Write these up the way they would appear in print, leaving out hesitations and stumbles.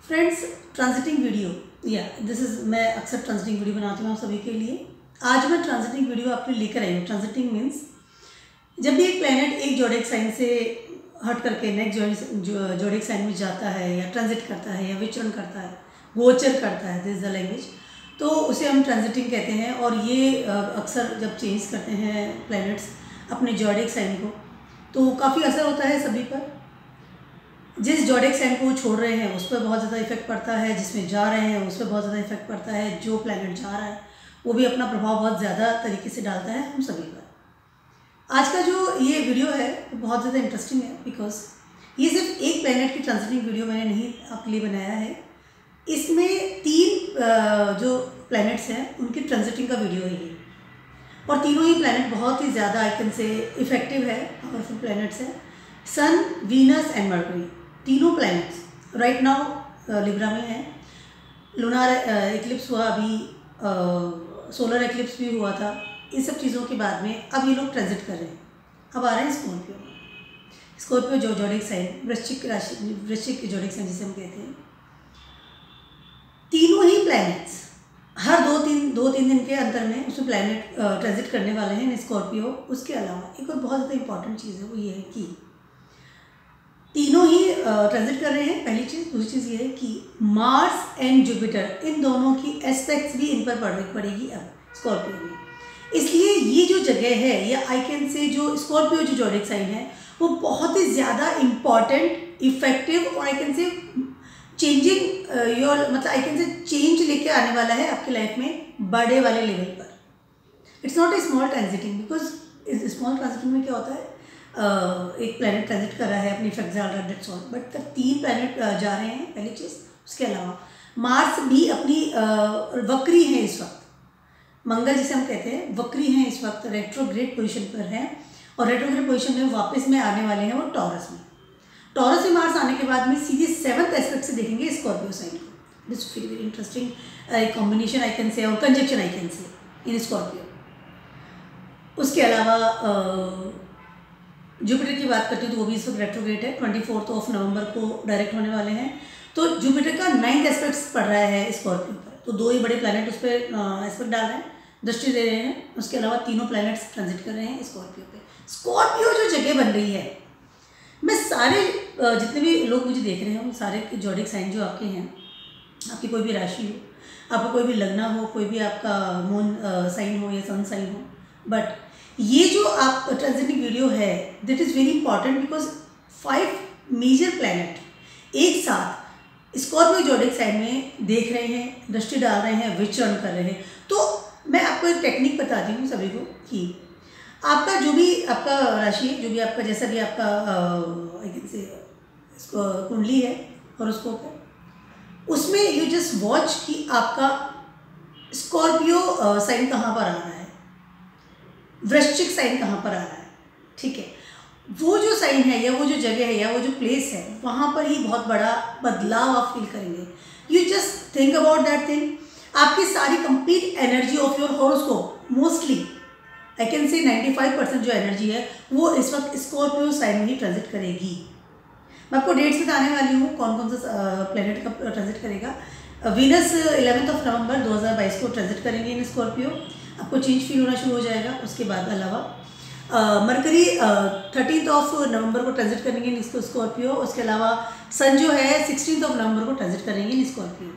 Friends, transiting video this is मैं अक्सर transiting video बनाती हूँ आप सभी के लिए। आज मैं ट्रांजिटिंग वीडियो आपके लेकर आई हूँ। ट्रांजिटिंग मीन्स जब भी एक प्लैनेट एक जोडिक साइन से हट करके नेक्स्ट जोडिक साइन में जाता है या ट्रांजिट करता है या विचरण करता है, गोचर करता है, दिस इज द लैंग्वेज, तो उसे हम ट्रांजिटिंग कहते हैं। और ये अक्सर जब चेंज करते हैं प्लैनेट्स अपने जोडिक साइन को तो काफ़ी असर होता है सभी पर। जिस जोडिक साइन को वो छोड़ रहे हैं उस पर बहुत ज़्यादा इफेक्ट पड़ता है, जिसमें जा रहे हैं उस पर बहुत ज़्यादा इफेक्ट पड़ता है, जो प्लैनेट जा रहा है वो भी अपना प्रभाव बहुत ज़्यादा तरीके से डालता है हम सभी पर। आज का जो ये वीडियो है वो बहुत ज़्यादा इंटरेस्टिंग है बिकॉज ये सिर्फ एक प्लैनेट की ट्रांजिटिंग वीडियो मैंने नहीं आपके लिए बनाया है। इसमें तीन जो प्लैनेट्स हैं उनकी ट्रांजिटिंग का वीडियो है ये, और तीनों ही प्लैनेट बहुत ही ज़्यादा आइकन से इफेक्टिव है, पावरफुल प्लैनेट्स हैं। सन, वीनस एंड मर्करी, तीनों प्लैनेट्स राइट नाउ लिब्रा में हैं। लूनार इक्लिप्स हुआ अभी, सोलर इक्लिप्स भी हुआ था। इन सब चीज़ों के बाद में अब ये लोग ट्रांजिट कर रहे हैं। अब आ रहे हैं स्कॉर्पियो जो जोडिक साइन, वृश्चिक राशि, वृश्चिक जोडिक साइन जिसे हम कहते हैं। तीनों ही प्लैनेट्स हर दो तीन दिन के अंतर में उसमें प्लैनेट ट्रांजिट करने वाले हैं इन स्कॉर्पियो। उसके अलावा एक और बहुत ज़्यादा इंपॉर्टेंट चीज़ है, वो ये है कि तीनों ही ट्रांजिट कर रहे हैं, पहली चीज़। दूसरी चीज़ ये है कि मार्स एंड जुपिटर, इन दोनों की एस्पेक्ट्स भी इन पर पड़ेगी अब स्कॉर्पियो में। इसलिए ये जो जगह है या आइकन से जो स्कॉर्पियो जो जोडिक साइन है वो बहुत ही ज़्यादा इम्पॉर्टेंट, इफेक्टिव और आइकन से चेंजिंग योर मतलब आइकन से चेंज लेके आने वाला है आपकी लाइफ में बड़े वाले लेवल पर। It's not a small transiting, because small transiting में क्या होता है, एक प्लैनेट ट्रांजिट कर रहा है, अपनी इफेक्ट डाल रहा है, डेट्स ऑल। बट तीन प्लैनेट जा रहे हैं, पहली चीज़। उसके अलावा मार्स भी अपनी वक्री है इस वक्त, मंगल जिसे हम कहते हैं वक्री हैं इस वक्त, रेट्रोग्रेड पोजीशन पर हैं। और रेट्रोग्रेड पोजीशन में वापस में आने वाले हैं वो टॉरस में। टॉरस में मार्स आने के बाद में सीधे 7th एस्पेक्ट से देखेंगे स्कॉर्पियो साइन को। This very interesting combination icon से और कंजक्शन आइकन से इन स्कॉर्पियो। उसके अलावा जुपिटर की बात करती हूँ तो वो भी इस वक्त रेट्रोग्रेड है, 24 नवंबर को डायरेक्ट होने वाले हैं। तो जुपिटर का 9th एस्पेक्ट पड़ रहा है स्कॉर्पियो पर, तो दो ही बड़े प्लैनेट उस पर एस्पेक्ट डाल रहे हैं, दृष्टि दे रहे हैं। उसके अलावा तीनों प्लैनेट्स ट्रांजिट कर रहे हैं स्कॉर्पियो पे। स्कॉर्पियो जो जगह बन रही है, मैं सारे जितने भी लोग मुझे देख रहे हैं उन सारे जोडिक साइन जो आपके हैं, आपकी कोई भी राशि हो, आपका कोई भी लग्न हो, कोई भी आपका मून साइन हो या सन साइन हो, बट ये जो आप ट्रांजिटिंग वीडियो है that is very important because 5 major planet एक साथ स्कॉर्पियो जोडिक साइन में देख रहे हैं, दृष्टि डाल रहे हैं, विचरण कर रहे हैं। तो मैं आपको एक टेक्निक बताती हूँ सभी को कि आपका जो भी आपका राशि है, जो भी आपका जैसा भी आपका कुंडली है हॉरोस्कोप है, उसमें यू जस्ट वॉच कि आपका स्कॉर्पियो साइन कहाँ पर आ रहा है, वृश्चिक साइन कहाँ पर आ रहा है, ठीक है। वो जो साइन है या वो जो जगह है या वो जो प्लेस है वहाँ पर ही बहुत बड़ा बदलाव आप फील करेंगे। You just think about that thing. आपकी सारी complete energy of your horoscope, mostly I can say 95% जो एनर्जी है वो इस वक्त स्कॉर्पियो साइन में ही ट्रांजिट करेगी। मैं आपको डेट्स बताने वाली हूँ कौन कौन सा प्लैनेट का ट्रांजिट करेगा। वीनस 11 नवंबर 2022 को ट्रांजिट करेंगे इन स्कॉर्पियो, आपको चेंज फील होना शुरू हो जाएगा। उसके बाद अलावा मरकरी 13 नवंबर को ट्रांजिट करेंगे इन स्कॉर्पियो। उसके अलावा सन जो है 16 नवंबर को ट्रांजिट करेंगे इन स्कॉर्पियो।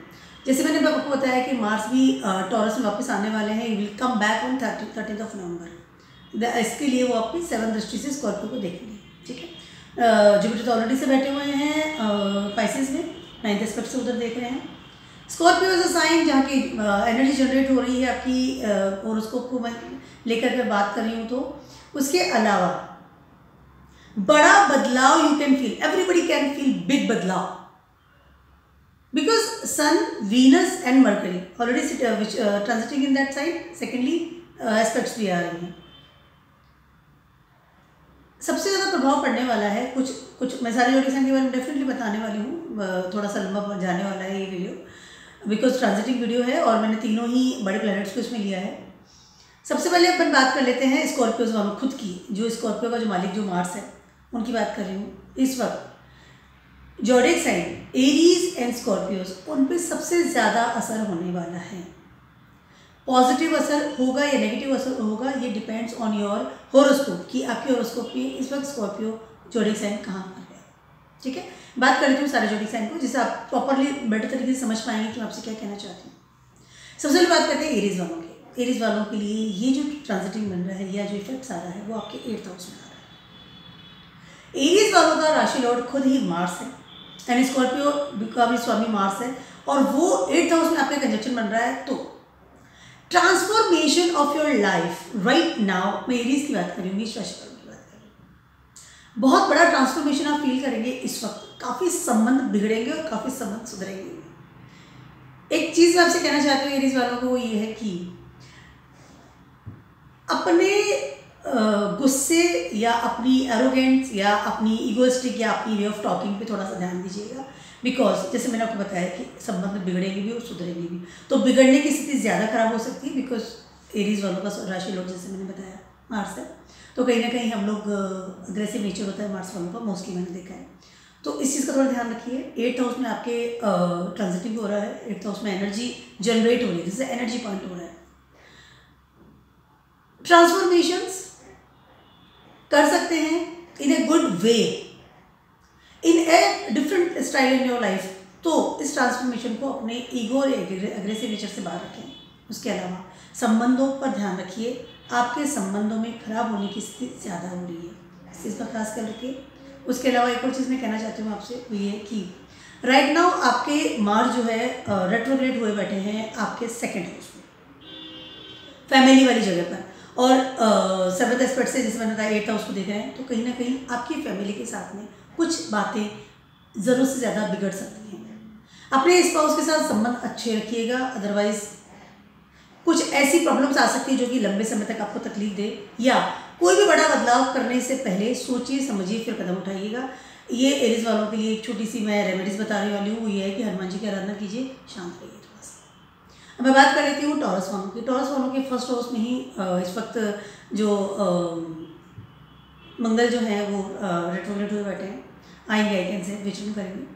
जैसे मैंने आपको बताया कि मार्स भी टॉरस में वापस आने वाले हैं, विल कम बैक ऑन 13 नवंबर। इसके लिए वो अपनी 7th दृष्टि से स्कॉर्पियो को देखेंगे, ठीक है। जुपिटर तो ऑलरेडी से बैठे हुए हैं पाइसेस में, 9th एस्पेक्ट से उधर देख रहे हैं। स्कॉर्पियो इज अ साइन जहाँ की एनर्जी जनरेट हो रही है आपकी हॉरोस्कोप को मैं लेकर के बात कर रही हूँ। तो उसके अलावा बड़ा बदलाव you can feel, everybody can feel big बदलाव because sun, Venus and Mercury already transiting in that side. Secondly aspects भी आ रही हैं। सबसे ज़्यादा प्रभाव पड़ने वाला है कुछ मैं सारे जोडिक साइन के बारे में डेफिनेटली बताने वाली हूँ, थोड़ा सा लंबा जाने वाला है ये वीडियो बिकॉज ट्रांजिटिंग वीडियो है और मैंने तीनों ही बड़े प्लैनेट्स को इसमें लिया है। सबसे पहले अपन बात कर लेते हैं स्कॉर्पियोज वालों खुद की। जो स्कॉर्पियो का जो मालिक जो मार्स है उनकी बात कर रही हूँ। इस वक्त zodiac sign Aries and Scorpios, उन पे सबसे ज़्यादा असर होने वाला है। पॉजिटिव असर होगा या नेगेटिव असर होगा, ये डिपेंड्स ऑन योर होरोस्कोप कि आपके होरोस्कोप में इस वक्त स्कॉर्पियो ज़ोडिएक साइन कहाँ पर है। ठीक है, बात करती हूँ सारे ज़ोडिएक साइन को, जिससे आप प्रॉपरली बेटर तरीके से समझ पाएंगे कि मैं आपसे क्या कहना चाहती हूँ। सबसे पहले बात करते हैं एरीज वालों की। एरीज वालों के लिए ये जो ट्रांजिटिंग बन रहा है या जो इफेक्ट्स आ रहा है वो आपके 8th हाउस में आ रहा है। एरीज वालों का राशि लॉर्ड खुद ही मार्स है एंड स्कॉर्पियो का भी स्वामी मार्स है और वो 8th हाउस में आपका कंजक्शन बन रहा है। तो transformation of your life right now, मैं एरीज की बात करूँगी, राशि वालों की बात करूँगी, बहुत बड़ा ट्रांसफॉर्मेशन आप फील करेंगे इस वक्त। काफ़ी संबंध बिगड़ेंगे और काफ़ी संबंध सुधरेंगे। एक चीज़ मैं आपसे कहना चाहती हूँ एरीज वालों को, वो ये है कि अपने गुस्से या अपनी एरोगेंस या अपनी ईगोइस्टिक या अपनी वे ऑफ टॉकिंग पे थोड़ा सा ध्यान दीजिएगा। बिकॉज जैसे मैंने आपको बताया कि संबंध बिगड़ेंगे भी और सुधरेंगे भी, तो बिगड़ने की स्थिति ज़्यादा खराब हो सकती है। बिकॉज एरीज वालों का राशि लॉर्ड जैसे मैंने बताया मार्स है, तो कहीं ना कहीं हम लोग अग्रेसिव नेचर होता है मार्स वालों का, मोस्टली मैंने देखा है। तो इस चीज़ का थोड़ा ध्यान रखिए। 8th हाउस में आपके ट्रांजिटिव हो रहा है, 8th हाउस में एनर्जी जनरेट हो रही है, जैसे एनर्जी पॉइंट हो रहा है। ट्रांसफॉर्मेशंस कर सकते हैं in a good way, in a different style in your life. तो इस ट्रांसफॉर्मेशन को अपने ईगो और एग्रेसिव नेचर से बाहर रखें। उसके अलावा संबंधों पर ध्यान रखिए, आपके संबंधों में खराब होने की स्थिति ज़्यादा हो रही है, इस चीज़ का खास ख्याल रखिए। उसके अलावा एक और चीज़ मैं कहना चाहती हूँ आपसे, वो ये है कि राइट नाउ आपके मार्स जो है रेट्रोग्रेड हुए बैठे हैं आपके 2nd हाउस में, फैमिली वाली जगह पर, और 7th एस्पेक्ट से जैसे मैंने बताया 8th हाउस को देख रहे हैं। तो कहीं ना कहीं आपकी फैमिली के साथ में कुछ बातें ज़रूरत से ज़्यादा बिगड़ सकती हैं। अपने स्पाउस के साथ संबंध अच्छे रखिएगा, अदरवाइज कुछ ऐसी प्रॉब्लम्स आ सकती है जो कि लंबे समय तक आपको तकलीफ दे, या कोई भी बड़ा बदलाव करने से पहले सोचिए समझिए फिर कदम उठाइएगा। ये एरीज वालों के लिए एक छोटी सी मैं रेमेडीज बताने वाली हूँ, वो ये है कि हनुमान जी की आराधना कीजिए, शांत रहिए थोड़ा सा। अब मैं बात कर लेती हूँ टॉरस वालों की। टॉरस वालों के 1st हाउस में ही इस वक्त जो मंगल जो है वो रेट्रोग्रेड हुए बैठे हैं, आएंगे आई कैन से विचरण करेंगे।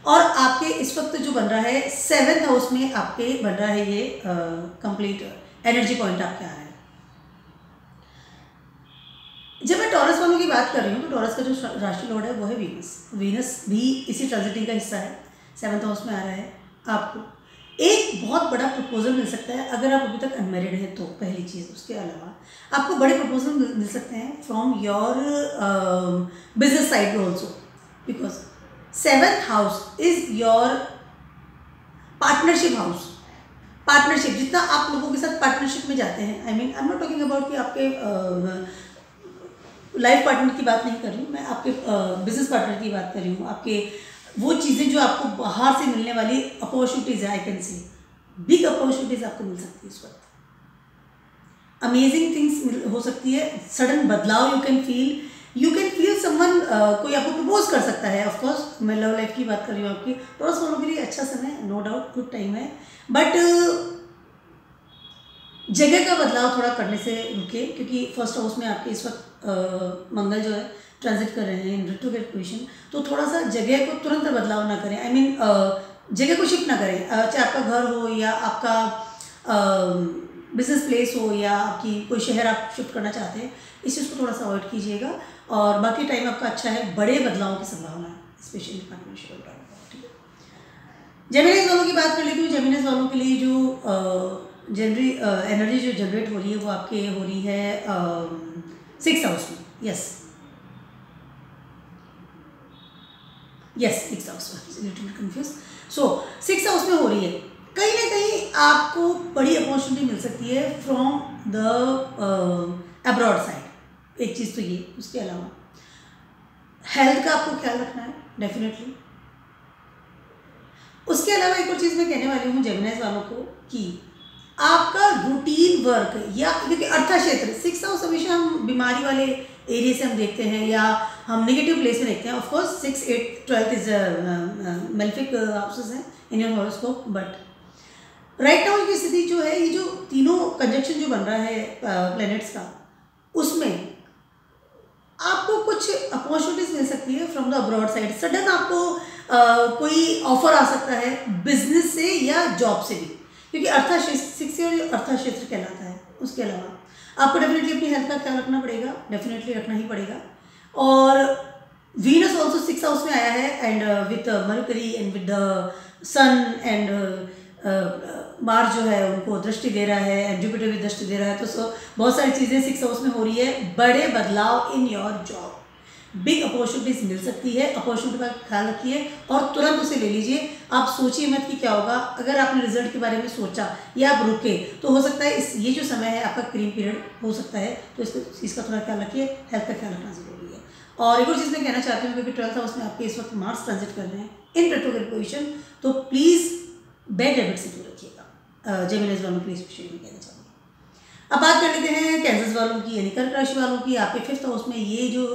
और आपके इस वक्त जो बन रहा है 7th हाउस में आपके बन रहा है ये कंप्लीट एनर्जी पॉइंट आपके आ रहा है। जब मैं टॉरस वालों की बात कर रही हूँ तो टॉरस का जो राशि लॉर्ड है वो है वीनस। वीनस भी इसी ट्रांजिटिंग का हिस्सा है, 7th हाउस में आ रहा है। आपको एक बहुत बड़ा प्रपोजल मिल सकता है अगर आप अभी तक अनमैरिड हैं तो, पहली चीज़। उसके अलावा आपको बड़े प्रपोजल मिल सकते हैं from your business side also, because 7th house is your partnership house. Partnership, जितना आप लोगों के साथ पार्टनरशिप में जाते हैं, I mean I am not talking about कि आपके लाइफ पार्टनर की बात नहीं कर रही हूँ मैं, आपके बिजनेस पार्टनर की बात कर रही हूँ। आपके वो चीज़ें जो आपको बाहर से मिलने वाली अपॉर्चुनिटीज़ है, I can say big opportunities आपको मिल सकती है इस वक्त। अमेजिंग थिंग्स हो सकती है, सडन बदलाव यू कैन फील समवन कोई आपको प्रपोज कर सकता है। ऑफकोर्स मैं लव लाइफ की बात कर रही हूँ आपकी। टॉरस वालों के लिए अच्छा समय, नो डाउट गुड टाइम है, बट जगह का बदलाव थोड़ा करने से रुके, क्योंकि 1st हाउस में आपके इस वक्त मंगल जो है ट्रांजिट कर रहे हैं इन रेट्रोग्रेड पोजीशन। तो थोड़ा सा जगह को तुरंत बदलाव ना करें, आई मीन जगह को शिफ्ट ना करें, चाहे आपका घर हो या आपका बिजनेस प्लेस हो या आपकी कोई शहर आप शिफ्ट करना चाहते हैं, इस चीज़ को थोड़ा सा अवॉइड कीजिएगा। और बाकी टाइम आपका अच्छा है, बड़े बदलावों की संभावना है, स्पेशली पार्टनरशिप। ठीक है, जेमिनीज वालों की बात कर लेती हूँ। जेमिनीज वालों के लिए जो एनर्जी जो जनरेट हो रही है वो आपके हो रही है 6th हाउस में। यस 6th हाउस में, लिटिल कंफ्यूज। सो 6th हाउस में हो रही है, कहीं ना कहीं आपको बड़ी अपॉर्चुनिटी मिल सकती है फ्रॉम द अब्रॉड साइड, एक चीज़ तो ये। उसके अलावा हेल्थ का आपको ख्याल रखना है डेफिनेटली। उसके अलावा एक और चीज़ मैं कहने वाली हूँ जेमिनीज वालों को कि आपका रूटीन वर्क या क्योंकि अर्था क्षेत्र 6th हाउस हमेशा हम बीमारी वाले एरिया से हम देखते हैं या हम नेगेटिव प्लेस में देखते हैं। ऑफकोर्स 6, 8, 12 इज मेलेफिक हाउसेस हैं in your horoscope, but right now की स्थिति जो है, ये जो तीनों कंजक्शन जो बन रहा है प्लैनेट्स का, उसमें आपको कुछ कुछ अपॉर्चुनिटीज मिल सकती है from the abroad side. Sudden आपको कोई ऑफर आ सकता है बिजनेस से या जॉब से भी, क्योंकि अर्थशास्त्र कहलाता है। उसके अलावा आपको डेफिनेटली अपनी हेल्थ का ख्याल रखना पड़ेगा, डेफिनेटली रखना ही पड़ेगा। और वीनस ऑल्सो 6th हाउस में आया है and with Mercury and with the sun and Mars जो है उनको दृष्टि दे रहा है एंड जुपिटर भी दृष्टि दे रहा है। तो बहुत सारी चीज़ें 6th हाउस में हो रही है। बड़े बदलाव in your job, big opportunities मिल सकती है। अपॉर्चुनिटी का ख्याल रखिए और तुरंत उसे ले लीजिए। आप सोचिए मत कि क्या होगा। अगर आपने रिजल्ट के बारे में सोचा या आप रुके तो हो सकता है ये जो समय है आपका क्रीम पीरियड हो सकता है। तो इसको चीज़ का थोड़ा ख्याल रखिए, हेल्थ का ख्याल रखना जरूरी है। और एक और चीज़ मैं कहना चाहती हूँ, क्योंकि 12th हाउस में आपके इस वक्त मार्स ट्रांजिट कर रहे हैं इन रेट्रोग्रेड पोजीशन, तो प्लीज़ बैड हैबिट से दूर रखिएगा। जेमिनीज वालों के लिए स्पेशली मैं कहना चाहूँगी। अब बात कर लेते हैं कैंसर वालों की, यानी कर्क राशि वालों की। आपके 5th हाउस में ये जो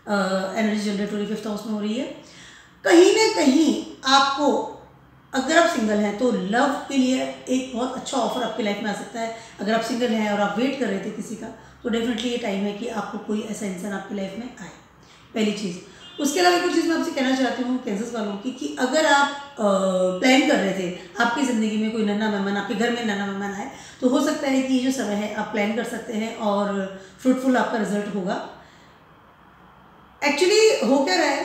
एनर्जी जनरेट हो रही है 5th हाउस में हो रही है। कहीं ना कहीं आपको, अगर आप सिंगल हैं तो लव के लिए एक बहुत अच्छा ऑफर आपकी लाइफ में आ सकता है। अगर आप सिंगल हैं और आप वेट कर रहे थे किसी का, तो डेफिनेटली ये टाइम है कि आपको कोई ऐसा इंसान आपकी लाइफ में आए, पहली चीज़। उसके अलावा कुछ चीज़ मैं आपसे कहना चाहती हूँ कैंसर वालों की, कि अगर आप प्लान कर रहे थे आपकी ज़िंदगी में कोई नन्हा मेहमान, आपके घर में नन्हा मेहमान आए, तो हो सकता है कि ये जो समय है आप प्लान कर सकते हैं और फ्रूटफुल आपका रिजल्ट होगा। एक्चुअली हो क्या रहा है,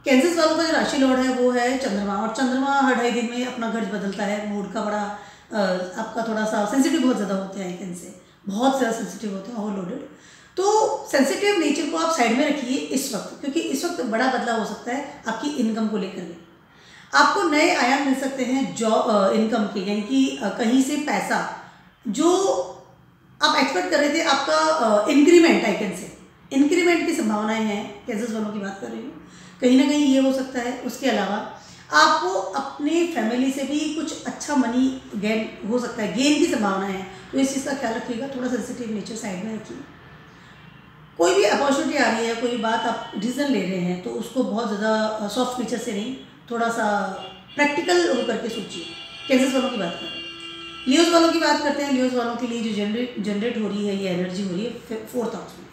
कैंसर वालों का जो राशि लॉर्ड है वो है चंद्रमा, और चंद्रमा हर 2.5 दिन में अपना घर बदलता है। मूड का बड़ा आपका थोड़ा सा सेंसिटिव बहुत ज़्यादा होते हैं, इनसे बहुत ज़्यादा सेंसिटिव होते हैं, ओवरलोडेड। तो सेंसिटिव नेचर को आप साइड में रखिए इस वक्त, क्योंकि इस वक्त बड़ा बदलाव हो सकता है आपकी इनकम को लेकर भी। आपको नए आयाम मिल सकते हैं जॉब इनकम के, यानी कि कहीं से पैसा जो आप एक्सपेक्ट कर रहे थे, आपका increment, I can say increment की संभावनाएं हैं। कैंसर वालों की बात कर रही हूँ, कहीं ना कहीं ये हो सकता है। उसके अलावा आपको अपने फैमिली से भी कुछ अच्छा मनी गेन हो सकता है, गेन की संभावना है। तो इस चीज़ का ख्याल रखिएगा, थोड़ा सेंसिटिव नेचर साइड में रखिए। कोई भी अपॉर्चुनिटी आ रही है, कोई बात आप डिसीजन ले रहे हैं, तो उसको बहुत ज़्यादा सॉफ्ट नेचर से नहीं, थोड़ा सा प्रैक्टिकल होकर के सोचिए। कैंसर वालों की बात करें, लियोज वालों की बात करते हैं। लियोज वालों के लिए जो जनरेट हो रही है ये एनर्जी हो रही है 4th हाउस में।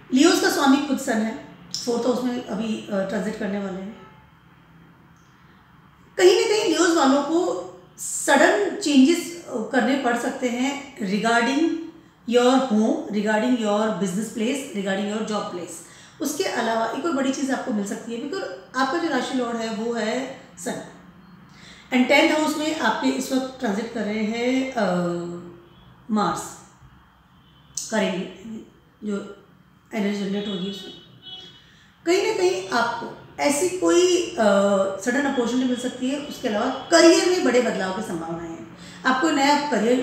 लियोज का स्वामी खुद सन है, 4th हाउस में अभी ट्रांजिट करने वाले हैं। कहीं ना कहीं लियोज वालों को सडन चेंजेस करने पड़ सकते हैं regarding your home, regarding your business place, regarding your job place. उसके अलावा एक और बड़ी चीज़ आपको मिल सकती है, बिकॉज आपका जो राशि लॉर्ड है वो है सन, एंड 10th हाउस में आपके इस वक्त ट्रांजिट कर रहे हैं मार्स, करेंगे जो एनर्जी जनरेट होगी उसमें। कहीं ना कहीं आपको ऐसी कोई सडन अपॉर्चुनिटी मिल सकती है। उसके अलावा करियर में बड़े बदलाव की संभावनाएं हैं, आप कोई नया करियर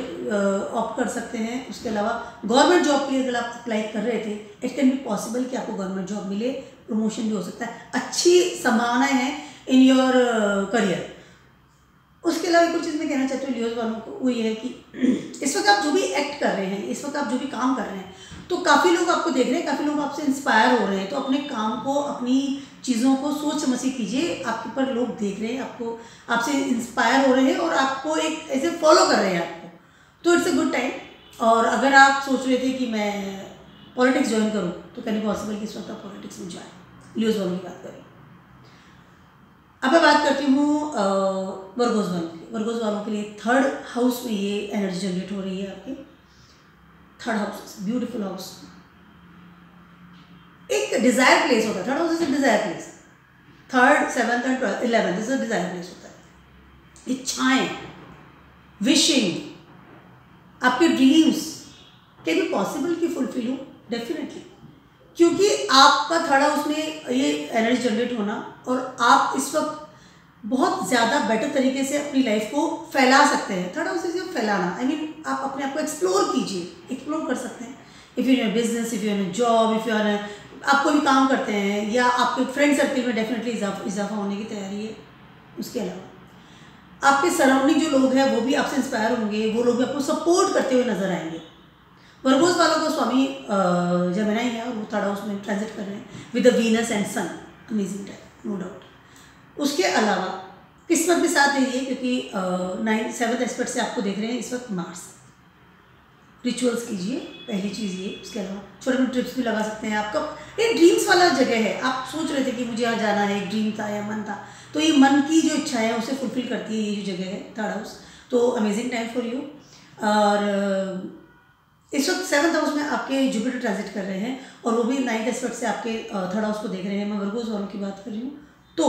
ऑप्ट कर सकते हैं। उसके अलावा गवर्नमेंट जॉब के लिए अगर आप अप्लाई कर रहे थे, इट कैन बी पॉसिबल कि आपको गवर्नमेंट जॉब मिले, प्रमोशन भी हो सकता है, अच्छी संभावनाएं हैं इन योर करियर। उसके अलावा कुछ चीज़ मैं कहना चाहती हूँ लियोज वालों को, वो ये है कि इस वक्त आप जो भी एक्ट कर रहे हैं, इस वक्त आप जो भी काम कर रहे हैं, तो काफ़ी लोग आपको देख रहे हैं, काफ़ी लोग आपसे इंस्पायर हो रहे हैं। तो अपने काम को, अपनी चीज़ों को सोच समझ के कीजिए। आपके ऊपर लोग देख रहे हैं, आपको, आपसे इंस्पायर हो रहे हैं और आपको एक ऐसे फॉलो कर रहे हैं आपको, तो इट्स अ गुड टाइम। और अगर आप सोच रहे थे कि मैं पॉलिटिक्स ज्वाइन करूँ, तो कैन बी पॉसिबल कि इस वक्त आप पॉलिटिक्स में जाए। लियोज वालों की बात करें। अब मैं बात करती हूँ वर्गोज वालों की। वर्गोज वालों के लिए 3rd हाउस में ये एनर्जी जनरेट हो रही है आपके 3rd हाउस, ब्यूटीफुल हाउस, एक डिजायर प्लेस होता है। 3rd house is desire place, 3rd, 7th and 11th is a desire place होता है। इच्छाएं, विशिंग, आपके ड्रीम्स कैन बी पॉसिबल कि फुलफिल हो, डेफिनेटली, क्योंकि आपका 3rd हाउस में ये एनर्जी जनरेट होना, और आप इस वक्त बहुत ज़्यादा बेटर तरीके से अपनी लाइफ को फैला सकते हैं। 3rd हाउस इज फैलाना, आई मीन आप अपने आप को एक्सप्लोर कीजिए, एक्सप्लोर कर सकते हैं। If you in business, if you in job, if you आप कोई भी काम करते हैं, या आपके फ्रेंड सर्कल में डेफिनेटली इजाफा होने की तैयारी है। उसके अलावा आपके सराउंडिंग जो लोग हैं वो भी आपसे इंस्पायर होंगे, वो लोग भी आपको सपोर्ट करते हुए नजर आएंगे। वर्गोज वालों का स्वामी जेमिनी है और वो 3rd हाउस में ट्रांजिट कर रहे हैं with the Venus and sun, amazing time, no doubt. उसके अलावा किस्मत भी साथ दे रही है, क्योंकि 7th एस्पेक्ट से आपको देख रहे हैं इस वक्त मार्स, रिचुअल्स कीजिए, पहली चीज़ ये। उसके अलावा छोटे मोटे ट्रिप्स भी लगा सकते हैं। आपका ये ड्रीम्स वाला जगह है, आप सोच रहे थे कि मुझे यहाँ जाना है, एक ड्रीम था या मन था, तो ये मन की जो इच्छा है उसे फुलफिल करती है ये जो जगह है थर्ड हाउस। तो अमेजिंग टाइम फॉर यू। और इस वक्त 7th हाउस में आपके जुपिटर ट्रांजिट कर रहे हैं और वो भी 9th एस्पेक्ट से आपके 3rd हाउस को देख रहे हैं। मैं वर्गोस वालों की बात कर रही हूँ। तो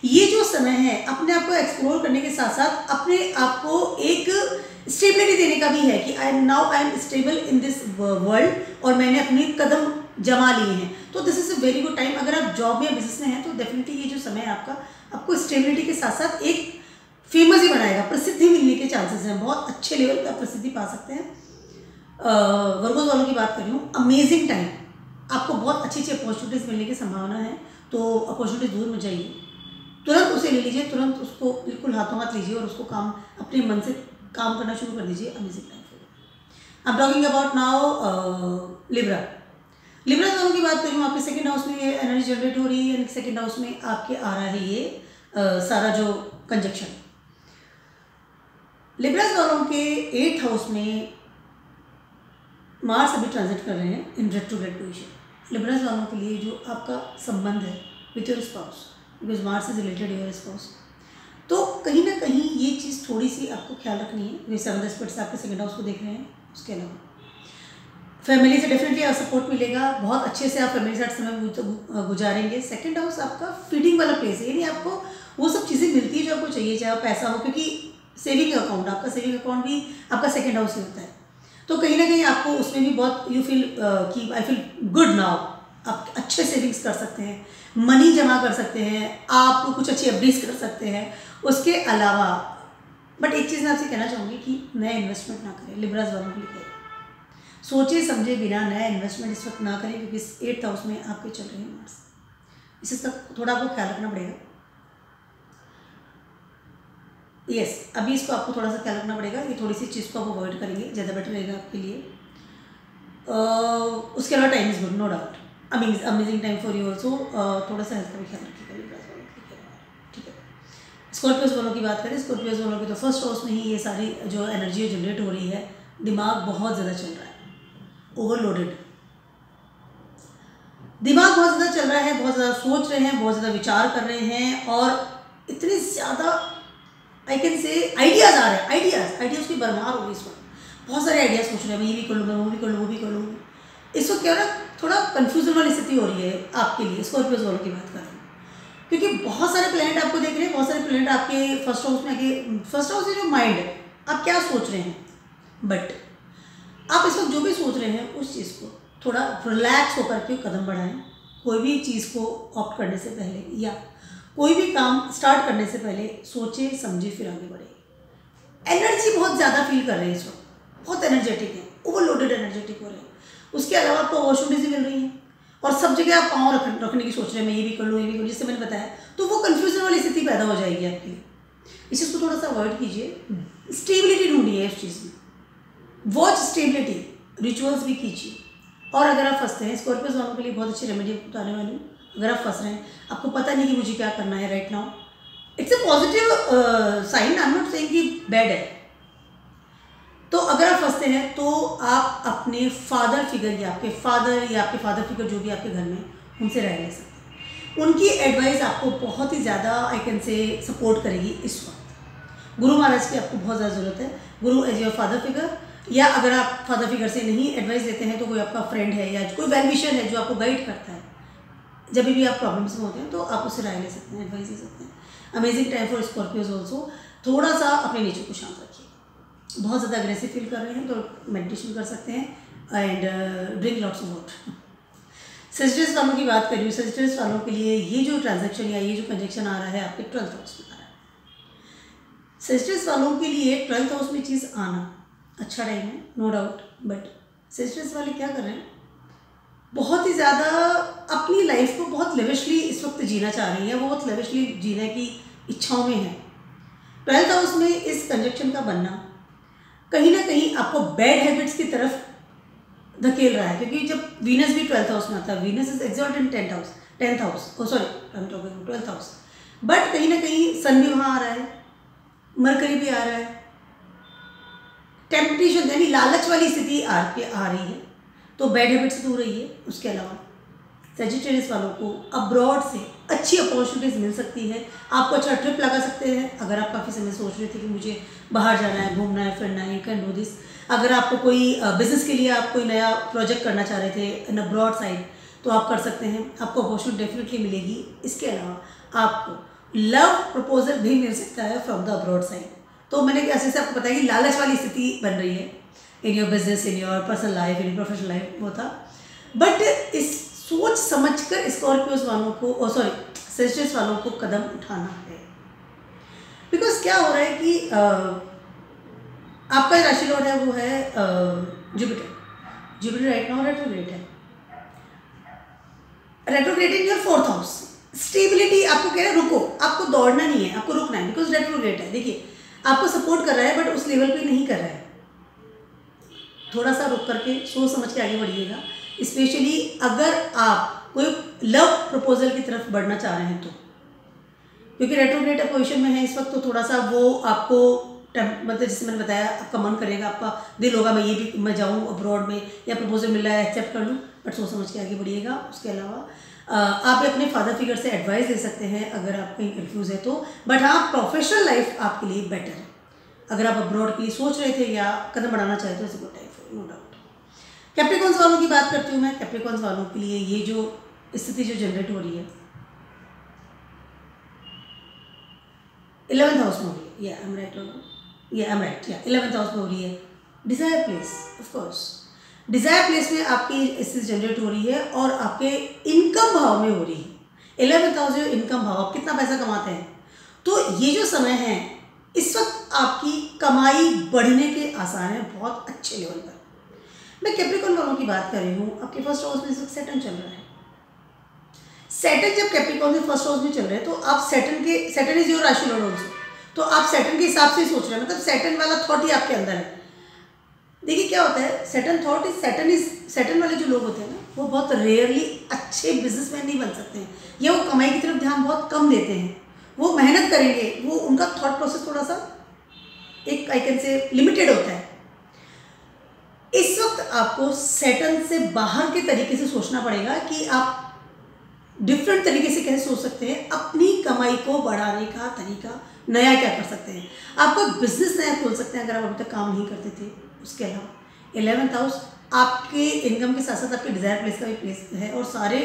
ये जो समय है अपने आप को एक्सप्लोर करने के साथ साथ अपने आप को एक स्टेबिलिटी देने का भी है कि I am stable in this world और मैंने अपने कदम जमा लिए हैं। तो this is a very good time. अगर आप जॉब या बिजनेस में हैं तो डेफिनेटली ये जो समय है आपका आपको स्टेबिलिटी के साथ साथ एक फेमस ही बनाएगा, प्रसिद्धि मिलने के चांसेस हैं, बहुत अच्छे लेवल पर आप प्रसिद्धि पा सकते हैं। वर्गोस वालों की बात कर रही हूँ, अमेजिंग टाइम, आपको बहुत अच्छी अच्छी अपॉर्चुनिटीज़ मिलने की संभावना है। तो अपॉर्चुनिटी दूर मत जाइए, तुरंत उसे ले लीजिए, तुरंत उसको बिल्कुल हाथों हाथ लीजिए और उसको काम अपने मन से काम करना शुरू कर दीजिए। Amazing time for. I am talking about now Libra. Libra वालों की बात कर रही हूँ, आपके 2nd हाउस में ये एनर्जी जनरेट हो रही है। 2nd हाउस में आपके आ रहा है ये सारा जो कंजक्शन। लिब्रास वालों के 8th हाउस में मार्स अभी ट्रांजिट कर रहे हैं इन रेट्रोग्रेड पोजीशन। लिब्रास वालों के लिए जो आपका संबंध है with your spouse, because Mars is related your spouse, तो कहीं ना कहीं ये चीज़ थोड़ी सी आपको ख्याल रखनी है। वे 7th एस्पेक्ट से आपके 2nd हाउस को देख रहे हैं। उसके अलावा फैमिली से डेफिनेटली आप सपोर्ट मिलेगा, बहुत अच्छे से आप फैमिली के साथ समय गुजारेंगे। 2nd हाउस आपका फीडिंग वाला प्लेस है, यानी आपको वो सब चीज़ें मिलती है जो आपको चाहिए, चाहे पैसा हो, क्योंकि सेविंग अकाउंट, आपका सेविंग अकाउंट भी आपका 2nd हाउस ही होता है। तो कहीं ना कहीं आपको उसमें भी बहुत यू फील कि आई फील गुड नाउ, आप अच्छे सेविंग्स कर सकते हैं, मनी जमा कर सकते हैं, आप कुछ अच्छी एफडीज कर सकते हैं। उसके अलावा बट एक चीज़ मैं आपसे कहना चाहूँगी कि नया इन्वेस्टमेंट ना करें। लिब्रास वालों के लिए सोचे समझे बिना नया इन्वेस्टमेंट इस वक्त ना करें, क्योंकि इस 8th हाउस में आपके चल रहे हैं मार्स। इसे तक थोड़ा आपको ख्याल रखना पड़ेगा। यस, अभी इसको आपको थोड़ा सा ख्याल रखना पड़ेगा, ये थोड़ी सी चीज़ को आप अवॉइड करेंगे, ज़्यादा बेटर रहेगा आपके लिए। उसके अलावा time is good, no doubt, amazing time for you also. थोड़ा सा हेल्थ का भी ख्याल रखिएगा लिब्रास वालों के लिए, ठीक है। स्कॉर्पियोस वालों की बात करें, स्कॉर्पियोस वालों की तो 1st हाउस में ही ये सारी जो एनर्जी जनरेट हो रही है। दिमाग बहुत ज़्यादा चल रहा है, ओवरलोडेड दिमाग बहुत ज़्यादा चल रहा है, बहुत ज़्यादा सोच रहे हैं, बहुत ज़्यादा विचार कर रहे हैं और इतने ज़्यादा आई कैन से आइडियाज़ आ रहे हैं, आइडियाज़ की भरमार हो गई इस वक्त। बहुत सारे आइडियाज़ सोच रहे हैं, मैं ये भी कर लूँगा, वो भी कर लूँ, वो भी कर लूँगी। इस वक्त क्या हो रहा है, थोड़ा कन्फ्यूजन वाली स्थिति हो रही है आपके लिए। स्कॉर्पियोस वालों की बात कर रही हूँ, क्योंकि बहुत सारे प्लैनेट आपको देख रहे हैं, बहुत सारे प्लैनेट आपके 1st हाउस में आके। 1st हाउस जो माइंड है, आप क्या सोच रहे हैं, बट आप इस वक्त जो भी सोच रहे हैं उस चीज़ को थोड़ा रिलैक्स होकर के कदम बढ़ाएं। कोई भी चीज़ को ऑप्ट करने से पहले या कोई भी काम स्टार्ट करने से पहले सोचे समझे फिर आगे बढ़े। एनर्जी बहुत ज़्यादा फील कर रहे हैं इस वक्त, बहुत एनर्जेटिक है, ओवरलोडेड एनर्जेटिक हो रहे हैं। उसके अलावा आपको अपॉर्चुनिटीज मिल रही हैं और सब जगह आप पाँव रखने की सोच रहे हैं, मैं ये भी कर लूँ, ये भी कर लूँ, जिससे मैंने बताया, तो वो कन्फ्यूजन वाली स्थिति पैदा हो जाएगी आपकी। इस चीज़ को थोड़ा सा अवॉइड कीजिए, स्टेबिलिटी ढूंढिए इस चीज़ में, वॉच स्टेबिलिटी, रिचुअल्स भी कीजिए। और अगर आप फंसते हैं, स्कॉर्पियोस वालों के लिए बहुत अच्छी रेमेडी बताने वाली हूँ। अगर आप फंस रहे हैं, आपको पता नहीं कि मुझे क्या करना है right now, it's a positive sign, I am not saying कि बैड है। तो अगर आप फंसते हैं तो आप अपने फादर फिगर या आपके फादर फिगर जो भी आपके घर में, उनसे राय ले सकते हैं। उनकी एडवाइस आपको बहुत ही ज़्यादा आई कैन से सपोर्ट करेगी इस वक्त। गुरु महाराज की आपको बहुत ज़्यादा ज़रूरत है, गुरु एज योर फादर फिगर, या अगर आप फादर फिगर से नहीं एडवाइस लेते हैं तो कोई आपका फ्रेंड है या कोई वेल विशर है जो आपको गाइड करता है। जब भी आप प्रॉब्लम्स में होते हैं तो आप उससे राय ले सकते हैं, एडवाइस ले सकते हैं। Amazing time for Scorpios also. थोड़ा सा अपने नेचर को शांत रखिए, बहुत ज़्यादा अग्रेसिव फील कर रहे हैं तो मेडिटेशन कर सकते हैं and drink lots of water. Sagittarius वालों की बात करिए, सेजिटेरियस वालों के लिए ये जो ट्रांजैक्शन या ये जो कंजक्शन आ रहा है आपके 12th हाउस में आ रहा है। सेजिटेरियस वालों के लिए 12th हाउस में चीज़ आना अच्छा टाइम है, नो डाउट, बट सेजिटेरियस वाले क्या कर रहे हैं, बहुत ही ज़्यादा अपनी लाइफ को बहुत लेविशली इस वक्त जीना चाह रही है, वो बहुत लेविशली जीने की इच्छाओं में है। 12th हाउस में इस कंजक्शन का बनना कहीं ना कहीं आपको बैड हैबिट्स की तरफ धकेल रहा है, क्योंकि जब वीनस भी 12th हाउस में आता है, Venus is exalt in 10th house, oh sorry I am talking 12th house, but कहीं ना कहीं सन भी वहाँ आ रहा है, मरकरी भी आ रहा है, टेम्पटेशन यानी लालच वाली स्थिति आ रही है, तो बैड हैबिट से दूर रहिए। उसके अलावा सेजिटेरियस वालों को अब्रॉड से अच्छी अपॉर्चुनिटीज़ मिल सकती है। आपको अच्छा ट्रिप लगा सकते हैं अगर आप काफ़ी समय सोच रहे थे कि मुझे बाहर जाना है, घूमना है, फिरना है, यू कैन डू दिस। अगर आपको कोई बिजनेस के लिए आप कोई नया प्रोजेक्ट करना चाह रहे थे इन अब्रॉड साइड, तो आप कर सकते हैं, आपको अपॉर्चुनिटी डेफिनेटली मिलेगी। इसके अलावा आपको लव प्रपोजल भी मिल सकता है फ्रॉम द अब्रॉड साइड। तो मैंने ऐसे से आपको बताया कि लालच वाली स्थिति बन रही है in your business, in your personal life, in your professional life, वो था। बट इस सोच समझकर स्कॉर्पियोज वालों को सेजिटेरियस वालों को कदम उठाना है। बिकॉज क्या हो रहा है कि आपका राशि लॉर्ड है वो है Jupiter. Jupiter right now retrograde है, retrograde in your 4th house. Stability आपको कह रहा है रुको, आपको दौड़ना नहीं है, आपको रुकना है, बिकॉज रेट्रोग्रेड है। देखिए आपको सपोर्ट कर रहा है बट उस लेवल पे नहीं कर रहा है। थोड़ा सा रुक करके सोच समझ के आगे बढ़िएगा, स्पेशली अगर आप कोई लव प्रपोजल की तरफ बढ़ना चाह रहे हैं तो, क्योंकि रेट्रोग्रेड पोजीशन में है इस वक्त, तो थोड़ा सा वो आपको मतलब जैसे मैंने बताया आपका मन करेगा, आपका दिल होगा मैं जाऊँ अब्रॉड में, या प्रपोजल मिल रहा है एक्सेप्ट कर लूँ, बट सोच समझ के आगे बढ़िएगा। उसके अलावा आप अपने फादर फिगर से एडवाइस दे सकते हैं अगर आप कहीं कन्फ्यूज़ है तो। बट हाँ, प्रोफेशनल लाइफ आपके लिए बेटर है। अगर आप अब्रॉड के लिए सोच रहे थे या कदम बढ़ाना चाहते हो, good time for no doubt. Capricorns वालों की बात करती हूँ मैं। कैप्रिकॉर्न्स वालों के लिए ये जो स्थिति जो जनरेट हो रही है 11th हाउस में हो रही है, I am right, 11th house में हो रही है। Desire place, of course desire place में आपकी स्थिति जनरेट हो रही है और आपके इनकम भाव में हो रही है। 11th हाउस जो इनकम भाव, आप कितना पैसा कमाते हैं, तो ये जो समय है इस वक्त आपकी कमाई बढ़ने के आसार हैं बहुत अच्छे लेवल पर। मैं कैप्रिकॉर्न वालों की बात कर रही हूँ। आपके फर्स्ट हाउस में इस वक्त सैटर्न चल रहा है। सैटर्न जब कैप्रिकॉर्न के फर्स्ट हाउस में चल रहे हैं तो आप सैटर्न इज योर राशि लॉर्ड आल्सो, तो आप सैटर्न के हिसाब से सोच रहे हैं, मतलब सैटर्न वाला थॉट ही आपके अंदर है। देखिए क्या होता है, सैटर्न वाले जो लोग होते हैं ना, वो बहुत रेयरली अच्छे बिजनेसमैन नहीं बन सकते हैं, या वो कमाई की तरफ ध्यान बहुत कम देते हैं। वो मेहनत करेंगे, वो उनका थॉट प्रोसेस थोड़ा सा एक आई कैन से लिमिटेड होता है। इस वक्त आपको सैटर्न से बाहर के तरीके से सोचना पड़ेगा कि आप डिफरेंट तरीके से कैसे सोच सकते हैं, अपनी कमाई को बढ़ाने का तरीका नया क्या कर सकते हैं। आपको बिजनेस नया खोल सकते हैं अगर आप अभी तक काम नहीं करते थे। उसके अलावा 11th हाउस आपके इनकम के साथ साथ आपके डिज़ायर प्लेस का भी प्लेस है, और सारे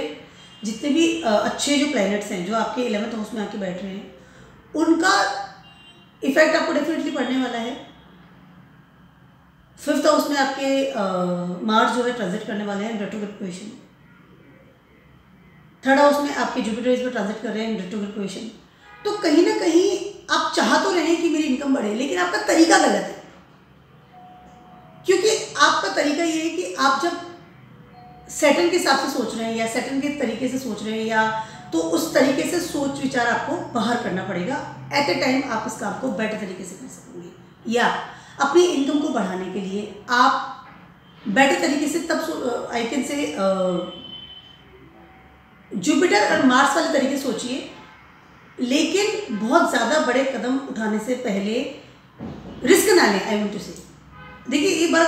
जितने भी अच्छे जो प्लैनेट्स हैं जो आपके 11th हाउस में आके बैठ रहे हैं, उनका इफेक्ट आपको डेफिनेटली पड़ने वाला है। 5th हाउस में आपके मार्स जो है ट्रांजिट करने वाले हैं रेट्रोग्रेड पोजीशन। 3rd हाउस में आपके जुपिटर इस पर ट्रांजिट कर रहे हैं रेट्रोग्रेड पोजीशन। तो कहीं ना कहीं आप चाह तो रहे हैं कि मेरी इनकम बढ़े, लेकिन आपका तरीका गलत है, क्योंकि आपका तरीका ये है कि आप जब सैटर्न के हिसाब से सोच रहे हैं या सैटर्न के तरीके से सोच रहे हैं, या तो उस तरीके से सोच विचार आपको बाहर करना पड़ेगा। एट ए टाइम आप इस काम को बेटर तरीके से कर सकेंगे, या अपनी इनकम को बढ़ाने के लिए आप बेटर तरीके से तब आई कैन से जुपिटर और मार्स वाले तरीके सोचिए, लेकिन बहुत ज़्यादा बड़े कदम उठाने से पहले रिस्क ना लें। आई वांट टू से, देखिए ये बड़ा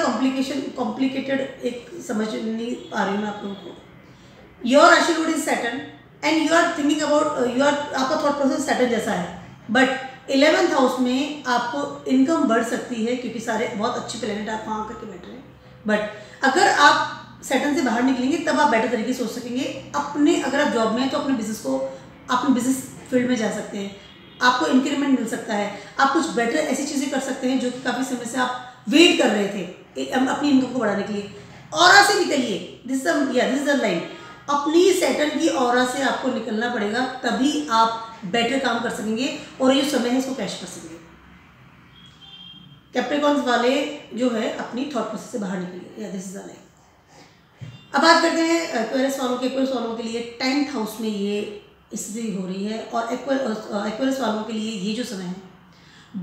कॉम्प्लिकेटेड एक समझ नहीं पा रही हूँ मैं आप लोगों को। योर राशि lord is Saturn and you are thinking about आपका थॉट प्रोसेस सैटर्न जैसा है, बट 11th हाउस में आपको इनकम बढ़ सकती है क्योंकि सारे बहुत अच्छे प्लैनेट आप वहाँ करके बैठ रहे हैं। बट अगर आप सैटर्न से बाहर निकलेंगे तब आप बेटर तरीके से सोच सकेंगे। अपने अगर आप जॉब में हैं तो अपने बिजनेस फील्ड में जा सकते हैं, आपको इंक्रीमेंट मिल सकता है, आप कुछ बेटर ऐसी चीज़ें कर सकते हैं जो कि काफ़ी समय से आप वेट कर रहे थे अपनी इनकम को बढ़ाने के लिए। ऑरा से निकलिए, दिस इज द लाइन। अपनी सैटर्न की ऑरा से आपको निकलना पड़ेगा, तभी आप बेटर काम कर सकेंगे और ये समय है इसको कैश कर सकेंगे। कैप्रिकॉर्न्स वाले जो है अपनी थॉट प्रोसेस से बाहर निकलिए, या दिस इज द लाइन। अब बात करते हैं एक्वेरियस वालों के लिए 10th हाउस में ये स्थिति हो रही है, और एक्वेरियस वालों के लिए ये जो समय है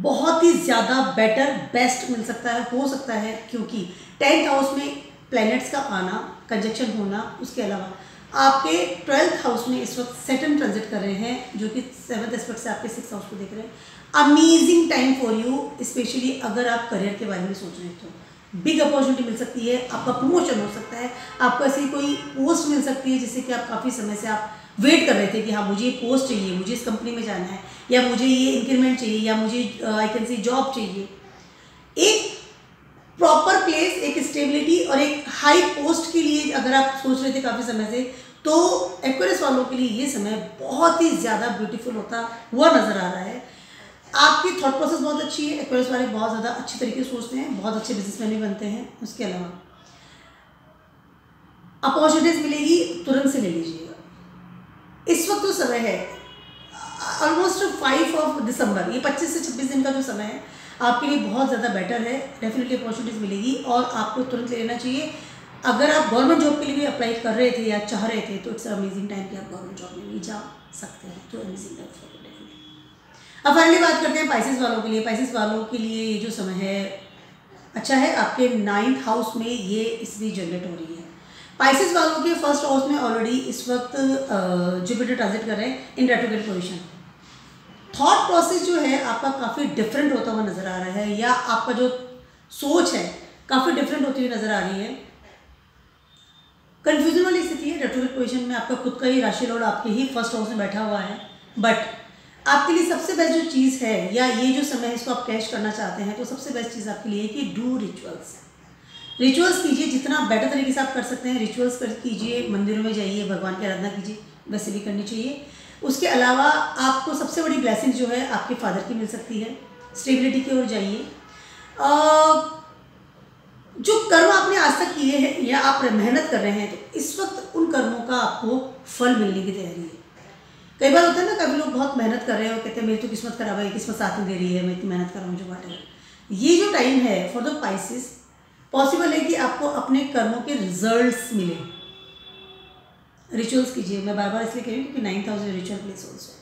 बहुत ही ज़्यादा बेटर बेस्ट मिल सकता है, हो सकता है, क्योंकि 10th हाउस में प्लैनेट्स का आना, कंजक्शन होना, उसके अलावा आपके 12th हाउस में इस वक्त सैटर्न ट्रांजिट कर रहे हैं, जो कि 7th एस्पेक्ट से आपके 6th हाउस को देख रहे हैं। Amazing time for you, specially अगर आप करियर के बारे में सोच रहे हैं तो बिग अपॉर्चुनिटी मिल सकती है, आपका प्रमोशन हो सकता है, आपको ऐसी कोई पोस्ट मिल सकती है जिससे कि आप काफ़ी समय से आप वेट कर रहे थे कि हाँ मुझे ये पोस्ट चाहिए, मुझे इस कंपनी में जाना है, या मुझे ये इंक्रीमेंट चाहिए, या मुझे आई कैन सी जॉब चाहिए। एक प्रॉपर प्लेस, एक स्टेबिलिटी और एक हाई पोस्ट के लिए अगर आप सोच रहे थे काफ़ी समय से, तो एक्वेरियस वालों के लिए ये समय बहुत ही ज़्यादा ब्यूटीफुल होता हुआ नज़र आ रहा है। आपकी थॉट प्रोसेस बहुत अच्छी है, एक्वेरियस वाले बहुत ज़्यादा अच्छी तरीके से सोचते हैं, बहुत अच्छे बिजनेसमैन भी बनते हैं। उसके अलावा अपॉर्चुनिटीज मिलेगी, तुरंत से ले लीजिएगा। इस वक्त जो समय है ऑलमोस्ट 5 दिसंबर, ये 25 से 26 दिन का जो समय है आपके लिए बहुत ज़्यादा बेटर है। डेफिनेटली अपॉर्चुनिटीज़ मिलेगी और आपको तुरंत ले लेना चाहिए। अगर आप गवर्नमेंट जॉब के लिए भी अप्लाई कर रहे थे या चाह रहे थे तो इट्स अमेजिंग टाइम कि आप गवर्नमेंट जॉब में भी जा सकते हैं। तो amazing time for you definitely. अब फाइनली बात करते हैं पाइसेस वालों के लिए। पाइसेस वालों के लिए ये जो समय है अच्छा है, आपके 9th हाउस में ये स्थिति जनरेट हो रही है। पाइसेस वालों के 1st हाउस में ऑलरेडी इस वक्त जुपिटर ट्रांजिट कर रहे हैं इन रेट्रोग्रेड पोजीशन। थॉट प्रोसेस जो है आपका काफ़ी डिफरेंट होता हुआ नज़र आ रहा है, या आपका जो सोच है काफ़ी डिफरेंट होती हुई नज़र आ रही है। कन्फ्यूजन वाली स्थिति है। रेट्रोग्रेड पोजीशन में आपका खुद का ही राशि लॉर्ड आपके ही 1st हाउस में बैठा हुआ है। बट आपके लिए सबसे बेस्ट जो चीज़ है, या ये जो समय है इसको आप कैश करना चाहते हैं, तो सबसे बेस्ट चीज़ आपके लिए है कि डू रिचुअल्स। रिचुअल्स कीजिए, जितना बेटर तरीके से आप कर सकते हैं रिचुअल्स कीजिए, मंदिरों में जाइए, भगवान की आराधना कीजिए, वैसे भी करनी चाहिए। उसके अलावा आपको सबसे बड़ी ब्लेसिंग जो है आपके फादर की मिल सकती है। स्टेबिलिटी की ओर जाइए। जो कर्म आपने आज तक किए हैं या आप मेहनत कर रहे हैं, तो इस वक्त उन कर्मों का आपको फल मिलने की तैयारी है। कई बार होता है ना, कभी लोग बहुत मेहनत कर रहे हैं और कहते हैं मेरी तो किस्मत खराब है, किस्मत साथ में दे रही है, मैं इतनी मेहनत कर रहा हूँ जो बात है। ये जो टाइम है फॉर द पाइसेस, पॉसिबल है कि आपको अपने कर्मों के रिजल्ट्स मिले। रिचुअल्स कीजिए, मैं बार बार इसलिए कह रही हूँ क्योंकि 9th house is ritual place also.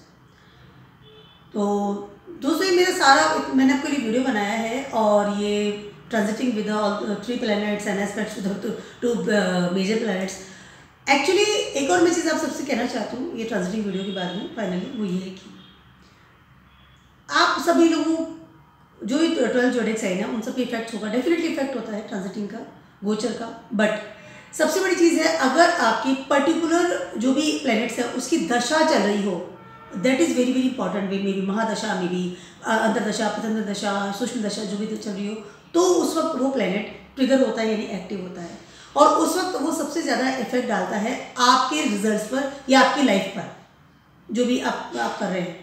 तो दोस्तों ये मेरा सारा मैंने आपके लिए वीडियो बनाया है, और ये transiting with 3 planets and aspects with 2 major planets. Actually एक और मैं चीज़ आप सबसे कहना चाहती हूँ ये ट्रांजिटिंग वीडियो के बारे में, फाइनली वो ये है कि आप सभी लोगों जो भी 12 जोडिक साइन है उन सब पे इफेक्ट होगा, डेफिनेटली इफेक्ट होता है ट्रांजिटिंग का, गोचर का। बट सबसे बड़ी चीज़ है, अगर आपकी पर्टिकुलर जो भी प्लैनेट्स है उसकी दशा चल रही हो, that is very very important. May be mahadasha, may be antardasha, प्रथम दशा, सूक्ष्म दशा जो भी चल रही हो, तो उस वक्त वो प्लैनेट ट्रिगर होता है, यानी एक्टिव होता है, और उस वक्त वो सबसे ज़्यादा इफेक्ट डालता है आपके रिजल्ट्स पर या आपकी लाइफ पर, जो भी आप कर रहे हैं।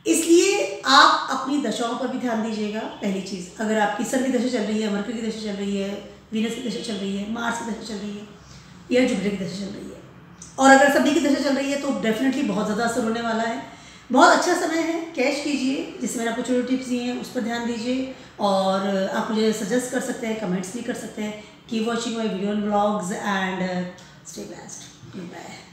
इसलिए आप अपनी दशाओं पर भी ध्यान दीजिएगा। पहली चीज़, अगर आपकी सन की दशा चल रही है, मरकरी की दशा चल रही है, वीनस की दशा चल रही है, मार्स की दशा चल रही है, या जुपिटर की दशा चल रही है, और अगर सभी की दशा चल रही है, तो डेफिनेटली बहुत ज़्यादा असर होने वाला है। बहुत अच्छा समय है, कैश कीजिए, जिसमें मैंने आपको छोटे टिप्स दिए हैं उस पर ध्यान दीजिए, और आप मुझे सजेस्ट कर सकते हैं, कमेंट्स भी कर सकते हैं। Keep watching my video and vlogs and stay blessed. Good bye.